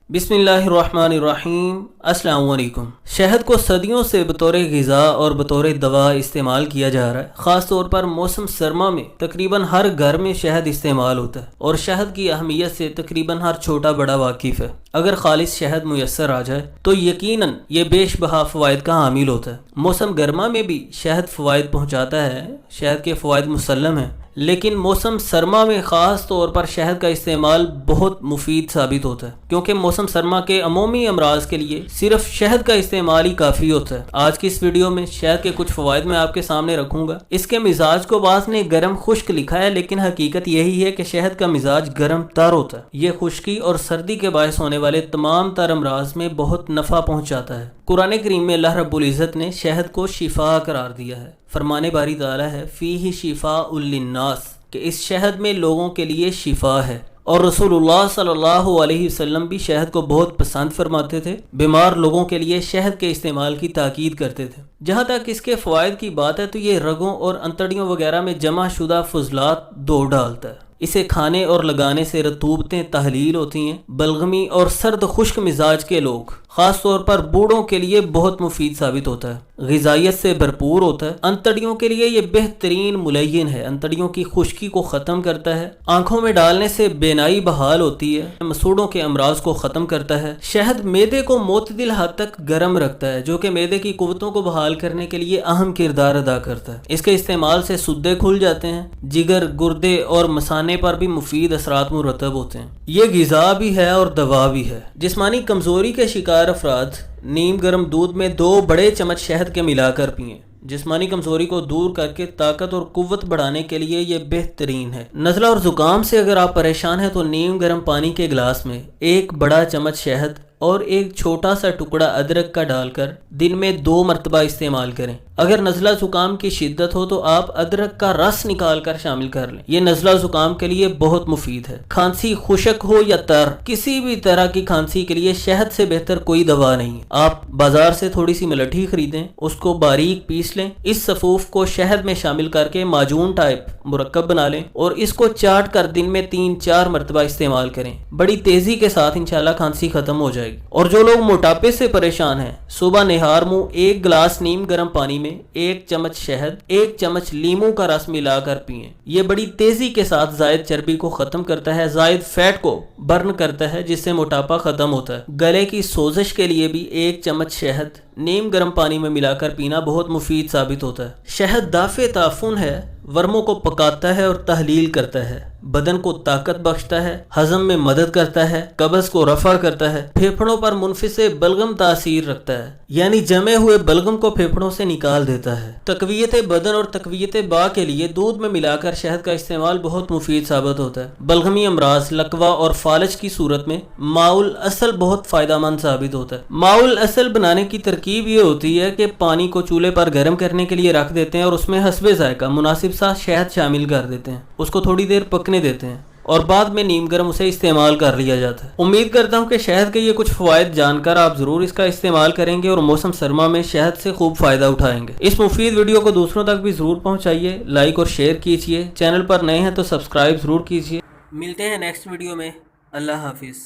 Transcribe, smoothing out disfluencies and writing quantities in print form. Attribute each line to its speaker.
Speaker 1: بسم اللہ الرحمن الرحیم۔ السلام علیکم۔ شہد کو صدیوں سے بطور غذا اور بطور دوا استعمال کیا جا رہا ہے۔ خاص طور پر موسم سرما میں تقریباً ہر گھر میں شہد استعمال ہوتا ہے اور شہد کی اہمیت سے تقریباً ہر چھوٹا بڑا واقف ہے۔ اگر خالص شہد میسر آ جائے تو یقیناً یہ بیش بہا فوائد کا حامل ہوتا ہے۔ موسم گرما میں بھی شہد فوائد پہنچاتا ہے، شہد کے فوائد مسلم ہیں، لیکن موسم سرما میں خاص طور پر شہد کا استعمال بہت مفید ثابت ہوتا ہے، کیونکہ موسم سرما کے عمومی امراض کے لیے صرف شہد کا استعمال ہی کافی ہوتا ہے۔ آج کی اس ویڈیو میں شہد کے کچھ فوائد میں آپ کے سامنے رکھوں گا۔ اس کے مزاج کو بعض نے گرم خشک لکھا ہے، لیکن حقیقت یہی ہے کہ شہد کا مزاج گرم تر ہوتا ہے۔ یہ خشکی اور سردی کے باعث ہونے والے تمام تر امراض میں بہت نفع پہنچاتا ہے۔ قرآن کریم میں اللہ رب العزت نے شہد کو شفا قرار دیا ہے۔ فرمان باری تعالیٰ ہے فیہ شفاء للناس، کہ اس شہد میں لوگوں کے لیے شفا ہے۔ اور رسول اللہ صلی اللہ علیہ وسلم بھی شہد کو بہت پسند فرماتے تھے، بیمار لوگوں کے لیے شہد کے استعمال کی تاکید کرتے تھے۔ جہاں تک اس کے فوائد کی بات ہے تو یہ رگوں اور انتڑیوں وغیرہ میں جمع شدہ فضلات دو ڈالتا ہے۔ اسے کھانے اور لگانے سے رطوبتیں تحلیل ہوتی ہیں۔ بلغمی اور سرد خشک مزاج کے لوگ، خاص طور پر بوڑھوں کے لیے بہت مفید ثابت ہوتا ہے۔ غذائیت سے بھرپور ہوتا ہے۔ انتڑیوں کے لیے یہ بہترین ملین ہے، انتڑیوں کی خشکی کو ختم کرتا ہے۔ آنکھوں میں ڈالنے سے بینائی بحال ہوتی ہے۔ مسوڑوں کے امراض کو ختم کرتا ہے۔ شہد معدے کو معتدل حد تک گرم رکھتا ہے، جو کہ معدے کی قوتوں کو بحال کرنے کے لیے اہم کردار ادا کرتا ہے۔ اس کے استعمال سے سدے کھل جاتے ہیں، جگر، گردے اور مثانے پر بھی مفید اثرات مرتب ہوتے ہیں۔ یہ غذا بھی ہے اور دوا بھی ہے۔ جسمانی کمزوری کے شکار افراد نیم گرم دودھ میں 2 بڑے چمچ شہد کے ملا کر پئیں۔ جسمانی کمزوری کو دور کر کے طاقت اور قوت بڑھانے کے لیے یہ بہترین ہے۔ نزلہ اور زکام سے اگر آپ پریشان ہیں تو نیم گرم پانی کے گلاس میں 1 بڑا چمچ شہد اور 1 چھوٹا سا ٹکڑا ادرک کا ڈال کر دن میں 2 مرتبہ استعمال کریں۔ اگر نزلہ زکام کی شدت ہو تو آپ ادرک کا رس نکال کر شامل کر لیں۔ یہ نزلہ زکام کے لیے بہت مفید ہے۔ کھانسی خشک ہو یا تر، کسی بھی طرح کی کھانسی کے لیے شہد سے بہتر کوئی دوا نہیں۔ آپ بازار سے تھوڑی سی ملٹھی خریدیں، اس کو باریک پیس لیں، اس صفوف کو شہد میں شامل کر کے معجون ٹائپ مرکب بنا لیں اور اس کو چاٹ کر دن میں 3-4 مرتبہ استعمال کریں۔ بڑی تیزی کے ساتھ انشاءاللہ کھانسی ختم ہو جائے گی۔ اور جو لوگ موٹاپے سے پریشان ہیں، صبح نہار منہ 1 گلاس نیم گرم پانی میں 1 چمچ شہد، 1 چمچ لیموں کا رس ملا کر پئیں۔ یہ بڑی تیزی کے ساتھ زائد چربی کو ختم کرتا ہے، زائد فیٹ کو برن کرتا ہے، جس سے موٹاپا ختم ہوتا ہے۔ گلے کی سوزش کے لیے بھی 1 چمچ شہد نیم گرم پانی میں ملا کر پینا بہت مفید ثابت ہوتا ہے۔ شہد دافع تعفن ہے، ورموں کو پکاتا ہے اور تحلیل کرتا ہے، بدن کو طاقت بخشتا ہے، ہضم میں مدد کرتا ہے، قبض کو رفع کرتا ہے، پھیپھڑوں پر منفذ بلغم تاثیر رکھتا ہے، یعنی جمے ہوئے بلغم کو پھیپھڑوں سے نکال دیتا ہے۔ تقویت بدن اور تقویت باں کے لیے دودھ میں ملا کر شہد کا استعمال بہت مفید ثابت ہوتا ہے۔ بلغمی امراض، لکوہ اور فالج کی صورت میں ماء الاصل بہت فائدہ مند ثابت ہوتا ہے۔ ماء الاصل بنانے کی ترکیب یہ ہوتی ہے کہ پانی کو چولہے پر گرم کرنے کے لیے رکھ دیتے ہیں اور اس میں حسب ذائقہ مناسب سا شہد شامل کر دیتے ہیں، اس کو تھوڑی دیر پکنے دیتے ہیں اور بعد میں نیم گرم اسے استعمال کر لیا جاتا ہے۔ امید کرتا ہوں کہ شہد کے یہ کچھ فوائد جان کر آپ ضرور اس کا استعمال کریں گے اور موسم سرما میں شہد سے خوب فائدہ اٹھائیں گے۔ اس مفید ویڈیو کو دوسروں تک بھی ضرور پہنچائیے، لائک اور شیئر کیجیے، چینل پر نئے ہیں تو سبسکرائب ضرور کیجیے۔ ملتے ہیں نیکسٹ ویڈیو میں۔ اللہ حافظ۔